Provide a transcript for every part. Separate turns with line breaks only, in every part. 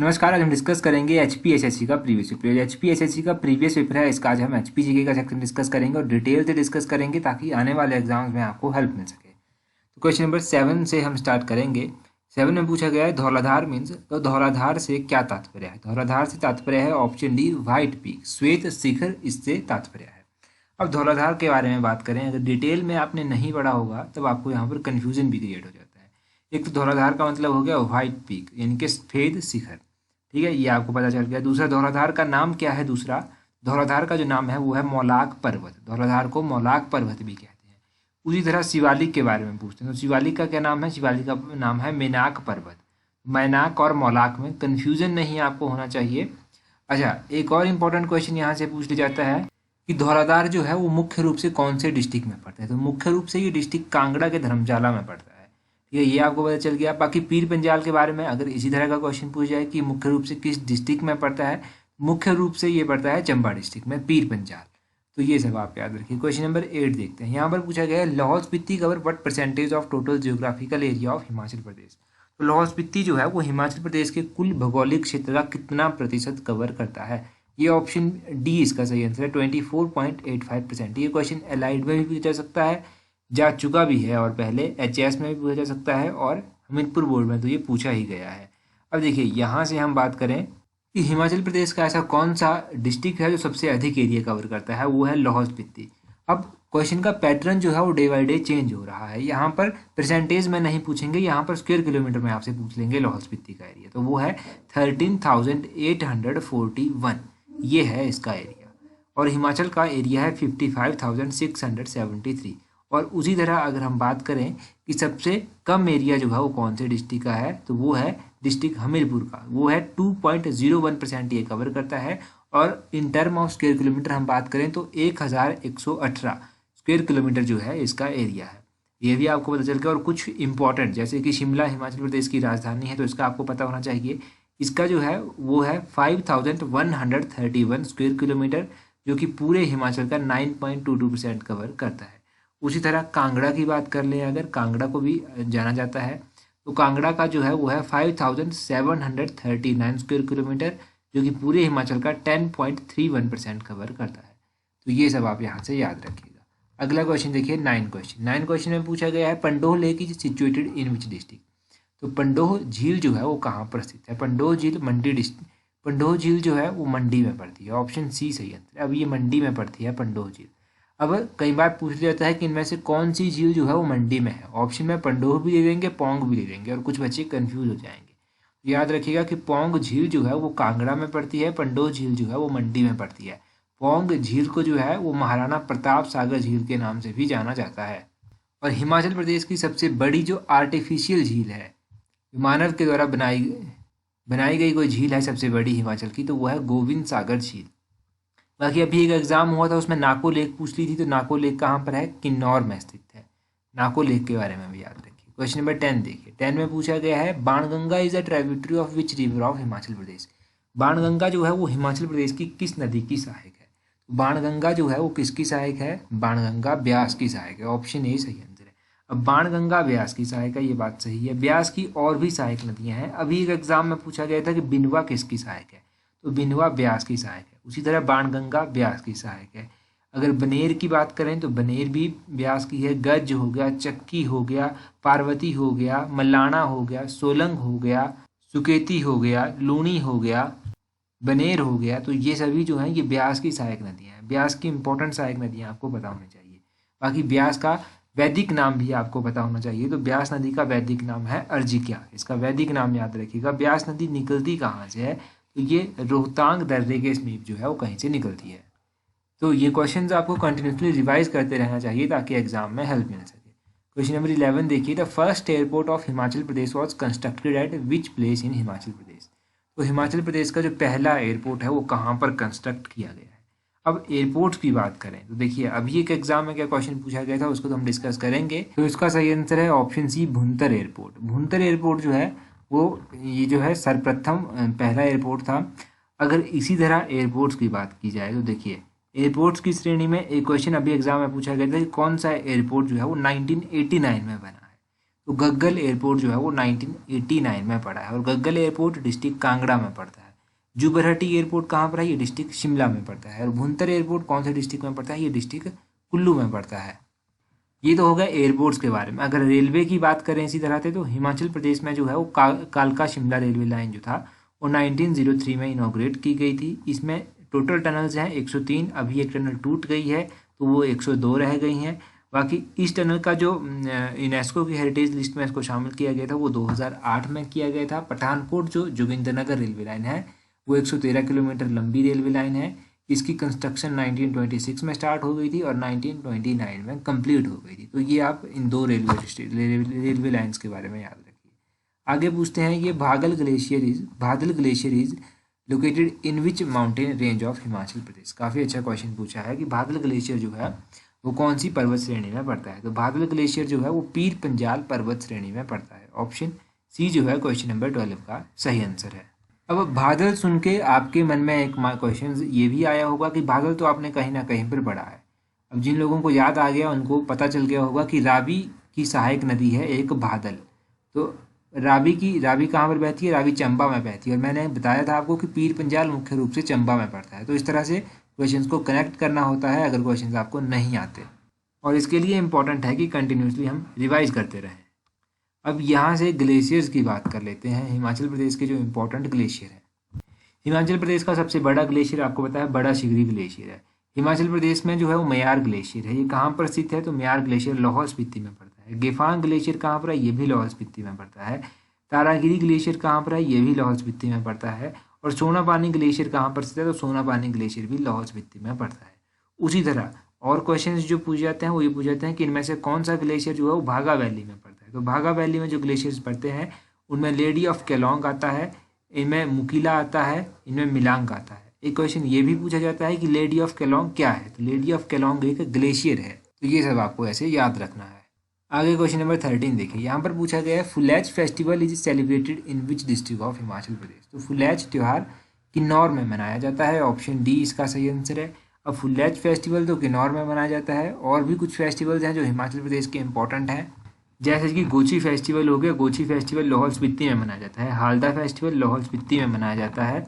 नमस्कार। आज हम डिस्कस करेंगे HPSSC का प्रीवियस पेपर। HPSSC का प्रीवियस पेपर है, इसका आज हम HPGK का सेक्शन डिस्कस करेंगे और डिटेल से डिस्कस करेंगे ताकि आने वाले एग्जाम्स में आपको हेल्प मिल सके। तो क्वेश्चन नंबर 7 से हम स्टार्ट करेंगे। 7 में पूछा गया है धौलाधार मीन्स, तो धौलाधार से क्या तात्पर्य है। धौलाधार से तात्पर्य है ऑप्शन डी व्हाइट पीक, श्वेत शिखर, इससे तात्पर्य है। अब धौलाधार के बारे में बात करें, अगर डिटेल में आपने नहीं पढ़ा होगा तब आपको यहाँ पर कन्फ्यूजन भी क्रिएट हो जाता है। एक तो धौलाधार का मतलब हो गया व्हाइट पीक यानी कि सफेद शिखर, ठीक है, ये आपको पता चल गया। दूसरा धौलाधार का नाम क्या है, दूसरा धौलाधार का जो नाम है वो है मौलाक पर्वत। धौलाधार को मौलाक पर्वत भी कहते हैं। उसी तरह शिवालिक के बारे में पूछते हैं, तो शिवालिक का क्या नाम है, शिवालिक का नाम है मेनाक पर्वत। मैनाक और मौलाक में कन्फ्यूजन नहीं आपको होना चाहिए। अच्छा, एक और इम्पोर्टेंट क्वेश्चन यहाँ से पूछ लिया जाता है कि धौलाधार जो है वो मुख्य रूप से कौन से डिस्ट्रिक्ट में पड़ता है, तो मुख्य रूप से ये डिस्ट्रिक्ट कांगड़ा के धर्मशाला में पड़ता है। ठीक है, ये आपको पता चल गया। बाकी पीर पंजाल के बारे में अगर इसी तरह का क्वेश्चन पूछ जाए कि मुख्य रूप से किस डिस्ट्रिक्ट में पड़ता है, मुख्य रूप से ये पड़ता है चंबा डिस्ट्रिक्ट में, पीर पंजाल। तो ये सब आप याद रखिए। क्वेश्चन नंबर 8 देखते हैं। यहाँ पर पूछा गया है Lahaul Spiti cover what percentage of total geographical area of Himachal Pradesh. तो लाहौल स्पीति जो है वो हिमाचल प्रदेश के कुल भौगोलिक क्षेत्र का कितना प्रतिशत कवर करता है। ये ऑप्शन डी इसका सही आंसर है, 24.85%। ये क्वेश्चन एलाइड में भी पूछा जा सकता है, जा चुका भी है, और पहले HS में भी पूछा जा सकता है, और हमीरपुर बोर्ड में तो ये पूछा ही गया है। अब देखिए यहाँ से हम बात करें कि हिमाचल प्रदेश का ऐसा कौन सा डिस्ट्रिक्ट है जो सबसे अधिक एरिया कवर करता है, वो है लाहौल स्पीति। अब क्वेश्चन का पैटर्न जो है वो डे बाई डे चेंज हो रहा है। यहाँ पर परसेंटेज में नहीं पूछेंगे, यहाँ पर स्क्वायर किलोमीटर में आपसे पूछ लेंगे लाहौल स्पीति का एरिया, तो वो है 13,841, ये है इसका एरिया। और हिमाचल का एरिया है 55,673। और उसी तरह अगर हम बात करें कि सबसे कम एरिया जो है वो कौन से डिस्ट्रिक्ट का है, तो वो है डिस्ट्रिक्ट हमीरपुर का, वो है 2.01% ये कवर करता है। और in term of square kilometre हम बात करें तो 1118 स्क्वायर किलोमीटर जो है इसका एरिया है। ये भी आपको पता चल गया। और कुछ इंपॉर्टेंट जैसे कि शिमला हिमाचल प्रदेश की राजधानी है, तो इसका आपको पता होना चाहिए। इसका जो है वो है 5131 स्क्वायर किलोमीटर, जो कि पूरे हिमाचल का 9.22% कवर करता है। उसी तरह कांगड़ा की बात कर लें, अगर कांगड़ा को भी जाना जाता है, तो कांगड़ा का जो है वो है 5739 स्क्वायर किलोमीटर, जो कि पूरे हिमाचल का 10.31% कवर करता है। तो ये सब आप यहाँ से याद रखिएगा। अगला क्वेश्चन देखिए, 9 क्वेश्चन में पूछा गया है Pandoh lake is situated in which district. तो पंडोह झील जो है वो कहाँ पर स्थित है। पंडोह झील मंडी डिस्ट्रिक्ट, पंडोह झील जो है वो मंडी में पड़ती है, ऑप्शन सी सही आंसर है। अब ये मंडी में पड़ती है पंडोह झील। अब कई बार पूछ लिया जाता है कि इनमें से कौन सी झील जो है वो मंडी में है। ऑप्शन में पंडोह भी दे देंगे, पौंग भी दे देंगे, और कुछ बच्चे कंफ्यूज हो जाएंगे। याद रखिएगा कि पौंग झील जो है वो कांगड़ा में पड़ती है, पंडोह झील जो है वो मंडी में पड़ती है। पौंग झील को जो है वो महाराणा प्रताप सागर झील के नाम से भी जाना जाता है। और हिमाचल प्रदेश की सबसे बड़ी जो आर्टिफिशियल झील है, मानव के द्वारा बनाई गई कोई झील है सबसे बड़ी हिमाचल की, तो वो है गोविंद सागर झील। बाकी अभी एक एग्जाम हुआ था उसमें नाको लेक पूछ ली थी, तो नाको लेक कहाँ पर है, किन्नौर में स्थित है। नाको लेक के बारे में भी याद रखिए। क्वेश्चन नंबर 10 देखिए। 10 में पूछा गया है Banganga is a tributary of which river of Himachal Pradesh. Banganga जो है वो हिमाचल प्रदेश की किस नदी की सहायक है। बाणगंगा जो है वो किसकी सहायक है, बाणगंगा ब्यास की सहायक है, ऑप्शन ए सही आंसर है। अब बाणगंगा ब्यास की सहायक है, ये बात सही है। ब्यास की और भी सहायक नदियां हैं। अभी एक एग्जाम में पूछा गया था कि बिनवा किसकी सहायक है, तो बिनवा ब्यास की सहायक है। उसी तरह बाणगंगा ब्यास की सहायक है। अगर बनेर की बात करें तो बनेर भी ब्यास की है। गज हो गया, चक्की हो गया, पार्वती हो गया, मलाना हो गया, सोलंग हो गया, सुकेती हो गया, लूणी हो गया, बनेर हो गया, तो ये सभी जो हैं ये ब्यास की सहायक नदियाँ हैं। ब्यास की इंपॉर्टेंट सहायक नदियाँ आपको पता होनी चाहिए। बाकी ब्यास का वैदिक नाम भी आपको पता होना चाहिए। तो ब्यास नदी का वैदिक नाम है अर्जिक्या, इसका वैदिक नाम याद रखिएगा। ब्यास नदी निकलती कहाँ से है, तो ये रोहतांग दर्रे के समीप जो है वो कहीं से निकलती है। तो ये क्वेश्चंस आपको कंटिन्यूसली रिवाइज करते रहना चाहिए ताकि एग्जाम में हेल्प मिल सके। क्वेश्चन नंबर 11 देखिए। The first airport of Himachal Pradesh was constructed at which place in Himachal Pradesh. तो हिमाचल प्रदेश का जो पहला एयरपोर्ट है वो कहाँ पर कंस्ट्रक्ट किया गया है। अब एयरपोर्ट्स की बात करें तो देखिए अभी एक एग्जाम में क्या क्वेश्चन पूछा गया था उसको तो हम डिस्कस करेंगे। तो इसका सही आंसर है option C, Bhuntar airport. Bhuntar airport जो है वो ये जो है सर्वप्रथम पहला एयरपोर्ट था। अगर इसी तरह एयरपोर्ट्स की बात की जाए तो देखिए एयरपोर्ट्स की श्रेणी में एक क्वेश्चन अभी एग्जाम में पूछा गया था कि कौन सा एयरपोर्ट जो है वो 1989 में बना है। तो गग्गल एयरपोर्ट जो है वो 1989 में पड़ा है और गग्गल एयरपोर्ट डिस्ट्रिक्ट कांगड़ा में पड़ता है। जुबरहटी एयरपोर्ट कहाँ पर है? ये डिस्ट्रिक्ट शिमला में पड़ता है। और भुंतर एयरपोर्ट कौन से डिस्ट्रिक्ट में पड़ता है? ये डिस्ट्रिक्ट कुल्लू में पड़ता है। ये तो हो गया एयरपोर्ट्स के बारे में। अगर रेलवे की बात करें इसी तरह से, तो हिमाचल प्रदेश में जो है वो कालका शिमला रेलवे लाइन जो था वो 1903 में इनॉग्रेट की गई थी। इसमें टोटल टनल्स हैं 103, अभी एक टनल टूट गई है तो वो 102 रह गई हैं। बाकी इस टनल का जो यूनेस्को की हेरिटेज लिस्ट में इसको शामिल किया गया था वो 2008 में किया गया था। पठानकोट जो जोगिंद्रनगर रेलवे लाइन है वो 113 किलोमीटर लंबी रेलवे लाइन है। इसकी कंस्ट्रक्शन 1926 में स्टार्ट हो गई थी और 1929 में कंप्लीट हो गई थी। तो ये आप इन दो रेलवे लाइंस के बारे में याद रखिए। आगे पूछते हैं, ये Badal glacier is located in which mountain range of Himachal Pradesh. काफ़ी अच्छा क्वेश्चन पूछा है कि बादल ग्लेशियर जो है वो कौन सी पर्वत श्रेणी में पड़ता है। तो बादल ग्लेशियर जो है वो पीर पंजाल पर्वत श्रेणी में पड़ता है। ऑप्शन सी जो है क्वेश्चन नंबर 12 का सही आंसर है। अब बादल सुन के आपके मन में एक क्वेश्चन ये भी आया होगा कि बादल तो आपने कहीं ना कहीं पर पढ़ा है। अब जिन लोगों को याद आ गया उनको पता चल गया होगा कि रावी की सहायक नदी है एक बादल। तो रावी कहाँ पर बहती है? रावी चंबा में बहती है। और मैंने बताया था आपको कि पीर पंजाल मुख्य रूप से चंबा में पड़ता है। तो इस तरह से क्वेश्चंस को कनेक्ट करना होता है अगर क्वेश्चंस आपको नहीं आते, और इसके लिए इम्पॉर्टेंट है कि कंटिन्यूसली हम रिवाइज करते रहें। अब यहाँ से ग्लेशियर्स की बात कर लेते हैं। हिमाचल प्रदेश के जो इम्पोर्टेंट ग्लेशियर हैं, हिमाचल प्रदेश का सबसे बड़ा ग्लेशियर आपको पता है बड़ा शिगरी ग्लेशियर है। हिमाचल प्रदेश में जो है वो म्यार ग्लेशियर है। ये कहाँ पर स्थित है? तो म्यार ग्लेशियर लाहौल स्पीति में पड़ता है। गेफांग ग्लेशियर कहाँ पर है? ये भी लाहौल स्पीति में पड़ता है। तारागिरी ग्लेशियर कहाँ पर है? ये भी लाहौल स्पीति में पड़ता है। और सोनापानी ग्लेशियर कहाँ पर स्थित है? तो सोनापानी ग्लेशियर भी लाहौल स्पीति में पड़ता है। उसी तरह और क्वेश्चंस जो पूछे जाते हैं वो ये पूछे जाते हैं कि इनमें से कौन सा ग्लेशियर जो है वो भागा वैली में पड़ता है। तो भागा वैली में जो ग्लेशियर्स पड़ते हैं उनमें लेडी ऑफ केलोंग आता है, इनमें मुकीला आता है, इनमें मिलांग आता है। एक क्वेश्चन ये भी पूछा जाता है कि लेडी ऑफ केलोंग क्या है? तो लेडी ऑफ केलोंग एक ग्लेशियर है। तो ये सब आपको ऐसे याद रखना है। आगे क्वेश्चन नंबर 13 देखिए, यहाँ पर पूछा गया है Phulaich festival is celebrated in which district of Himachal Pradesh. तो फुलैच त्यौहार किन्नौर में मनाया जाता है। ऑप्शन डी इसका सही आंसर है। अब फुलैच फेस्टिवल तो किन्नौर में मनाया जाता है। और भी कुछ फेस्टिवल्स हैं जो हिमाचल प्रदेश के इंपॉर्टेंट हैं, जैसे कि गोची फेस्टिवल हो गया। गोची फेस्टिवल लाहौल स्पीति में मनाया जाता है। हालदा फेस्टिवल लाहौल स्पीति में मनाया जाता है।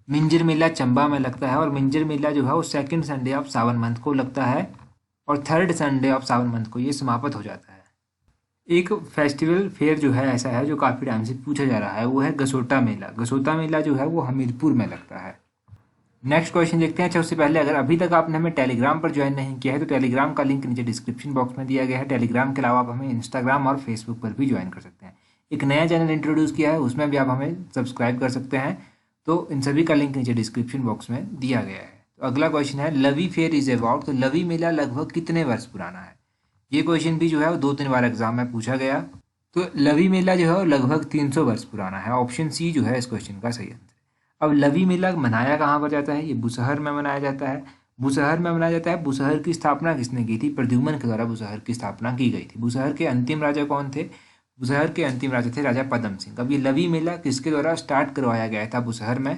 मिंजर मेला चंबा में लगता है और मिंजर मेला जो है वो सेकंड संडे ऑफ सावन मंथ को लगता है और थर्ड संडे ऑफ सावन मंथ को ये समाप्त हो जाता है। एक फेस्टिवल फेयर जो है ऐसा है जो काफ़ी टाइम से पूछा जा रहा है, वो है गसोटा मेला। गसोटा मेला जो है वो हमीरपुर में लगता है। नेक्स्ट क्वेश्चन देखते हैं। अच्छा, उससे पहले अगर अभी तक आपने हमें टेलीग्राम पर ज्वाइन नहीं किया है तो टेलीग्राम का लिंक नीचे डिस्क्रिप्शन बॉक्स में दिया गया है। टेलीग्राम के अलावा आप हमें इंस्टाग्राम और फेसबुक पर भी ज्वाइन कर सकते हैं। एक नया चैनल इंट्रोड्यूस किया है, उसमें भी आप हमें सब्सक्राइब कर सकते हैं। तो इन सभी का लिंक नीचे डिस्क्रिप्शन बॉक्स में दिया गया है। तो अगला क्वेश्चन है लवी फेयर इज अबाउट। तो लवी मेला लगभग कितने वर्ष पुराना है? ये क्वेश्चन भी जो है वो 2-3 बार एग्जाम में पूछा गया। तो लवी मेला जो है वो लगभग 300 वर्ष पुराना है। ऑप्शन सी जो है इस क्वेश्चन का सही आंसर। अब लवी मेला मनाया कहाँ पर जाता है? ये बुसहर में मनाया जाता है। बुसहर में मनाया जाता है। बुसहर की स्थापना किसने की थी? प्रद्युम्न के द्वारा बुसहर की स्थापना की गई थी। बुसहर के अंतिम राजा कौन थे? बुसहर के अंतिम राजा थे राजा पदम सिंह। अब ये लवी मेला किसके द्वारा स्टार्ट करवाया गया था बुसहर में?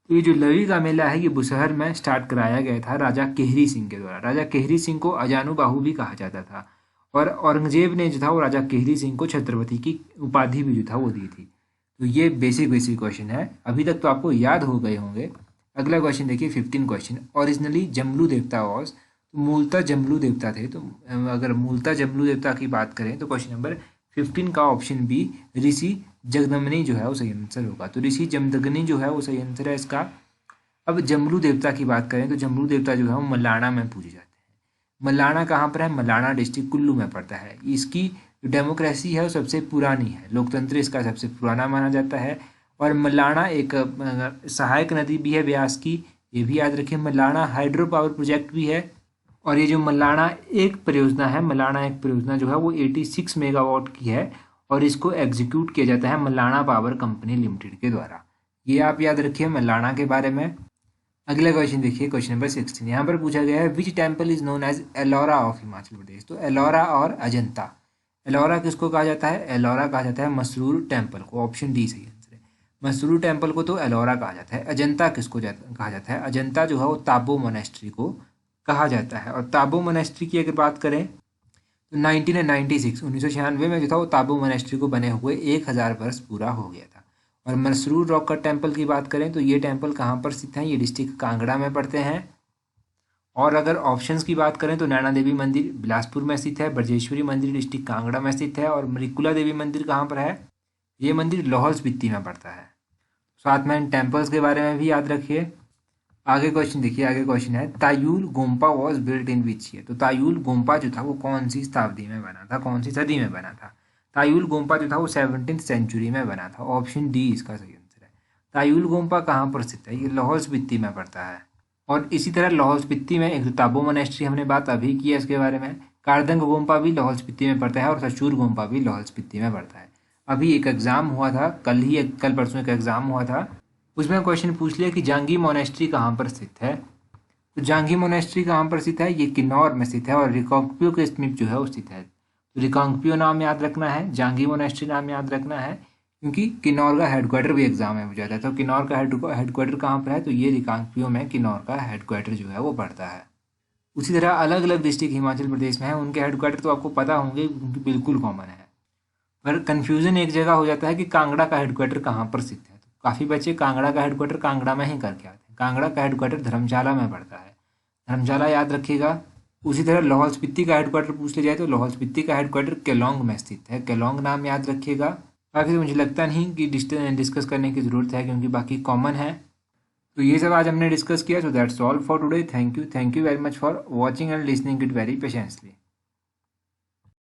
तो ये जो लवी का मेला है ये बुसहर में स्टार्ट कराया गया था राजा केहरी सिंह के द्वारा। राजा केहरी सिंह को अजानुबाहु भी कहा जाता था और औरंगजेब ने जो था वो राजा केहरी सिंह को छत्रपति की उपाधि भी जो था वो दी थी। तो ये बेसिक क्वेश्चन है, अभी तक तो आपको याद हो गए होंगे। अगला क्वेश्चन देखिए 15 क्वेश्चन। ओरिजिनली जमलू देवता वॉज। तो मूलतः जमलू देवता थे। तो अगर मूलतः जमलू देवता की बात करें तो क्वेश्चन नंबर 15 का ऑप्शन बी ऋषि जगदम्बनी जो है वो सही आंसर होगा। तो ऋषि जमदग्नि जो है वो सही आंसर है इसका। अब जमलू देवता की बात करें तो जमलू देवता जो है वो मलाना में पूजे जाते हैं। मलाना कहाँ पर है? मलाना डिस्ट्रिक्ट कुल्लू में पड़ता है। इसकी जो डेमोक्रेसी है वो सबसे पुरानी है, लोकतंत्र इसका सबसे पुराना माना जाता है। और मलाना एक सहायक नदी भी है व्यास की, ये भी याद रखिए। मलाना हाइड्रो पावर प्रोजेक्ट भी है। और ये जो मलाना एक परियोजना जो है वो 86 मेगावाट की है और इसको एग्जीक्यूट किया जाता है मलाना पावर कंपनी लिमिटेड के द्वारा। ये आप याद रखिए मलाना के बारे में। अगला क्वेश्चन देखिए क्वेश्चन नंबर 16। यहाँ पर पूछा गया है which temple is known as Ellora of Himachal Pradesh. तो एलोरा और अजंता, एलोरा किसको कहा जाता है? एलोरा कहा जाता है मसरूर टेम्पल को। ऑप्शन डी सही आंसर है। मसरूर टेम्पल को तो एलोरा कहा जाता है। अजंता किसको कहा जाता है? अजंता जो है वो ताबो मोनेस्ट्री को कहा जाता है। और ताबो मोनेस्ट्री की अगर बात करें तो 1996 में जो था वो ताबू मोनेस्ट्री को बने हुए 1000 वर्ष पूरा हो गया था। और मसरूर रॉक कट टेम्पल की बात करें तो ये टेम्पल कहाँ पर स्थित है, ये डिस्ट्रिक्ट कांगड़ा में पड़ते हैं। और अगर ऑप्शंस की बात करें तो नैना देवी मंदिर बिलासपुर में स्थित है, ब्रजेश्वरी मंदिर डिस्ट्रिक्ट कांगड़ा में स्थित है, और मरिकुला देवी मंदिर कहाँ पर है, ये मंदिर लाहौल स्पीति में पड़ता है। साथ में इन टेम्पल्स के बारे में भी याद रखिए। आगे क्वेश्चन देखिए, आगे क्वेश्चन है Tayul gompa was built in which year. तो तायुल गोम्पा जो था वो कौन सी शताब्दी में बना था, कौन सी सदी में बना था। तायुल गोम्पा जो था वो 17th सेंचुरी में बना था। ऑप्शन डी इसका सही आंसर है। तायुल गोम्पा कहाँ पर स्थित है, ये लाहौल स्पीति में पड़ता है। और इसी तरह लाहौल स्पीति में एक तो ताबो मोनेस्ट्री हमने बात अभी की है इसके बारे में, कारदंग गोम्पा भी लाहौल स्पीति में पड़ता है, और सचूर गोम्पा भी लाहौल स्पीति में पड़ता है। अभी एक एग्जाम हुआ था, कल परसों एक एग्जाम हुआ था, उसमें क्वेश्चन पूछ लिया कि जांगी मोनेस्ट्री कहाँ पर स्थित है। तो जांगी मोनेस्ट्री कहाँ पर स्थित है, ये किन्नौर में स्थित है, और रिकांगपियो के समीप जो है वो स्थित है। तो रिकांगपियो नाम याद रखना है, जांगी मोनेस्ट्री नाम याद रखना है, क्योंकि किन्नौर का हेडक्वार्टर भी एग्जाम में पूछा था। तो किन्नौर का हेडक्वार्टर कहाँ पर है, तो ये रिकांगपियो में किन्नौर का हेडक्वार्टर जो है वो पड़ता है। उसी तरह अलग अलग डिस्ट्रिक्ट हिमाचल प्रदेश में है, उनके हेडक्वार्टर तो आपको पता होंगे, उनकी बिल्कुल कॉमन है। पर कन्फ्यूजन एक जगह हो जाता है कि कांगड़ा का हेडक्वार्टर कहाँ पर स्थित है। तो काफ़ी बच्चे कांगड़ा का हेडक्वार्टर कांगड़ा में ही करके आते हैं। कांगड़ा का हेडक्वार्टर धर्मशाला में पड़ता है, धर्मशाला याद रखिएगा। उसी तरह लाहौल स्पीति का हेडक्वार्टर पूछ लिया जाए तो लाहौल स्पीति का हेडक्वार्टर केलोंग में स्थित है, केलोंग नाम याद रखिएगा। बाकी तो मुझे लगता नहीं कि डिस्कस करने की ज़रूरत है, क्योंकि बाकी कॉमन है। तो ये सब आज हमने डिस्कस किया। So that's all for today. Thank you very much for watching and listening it very patiently.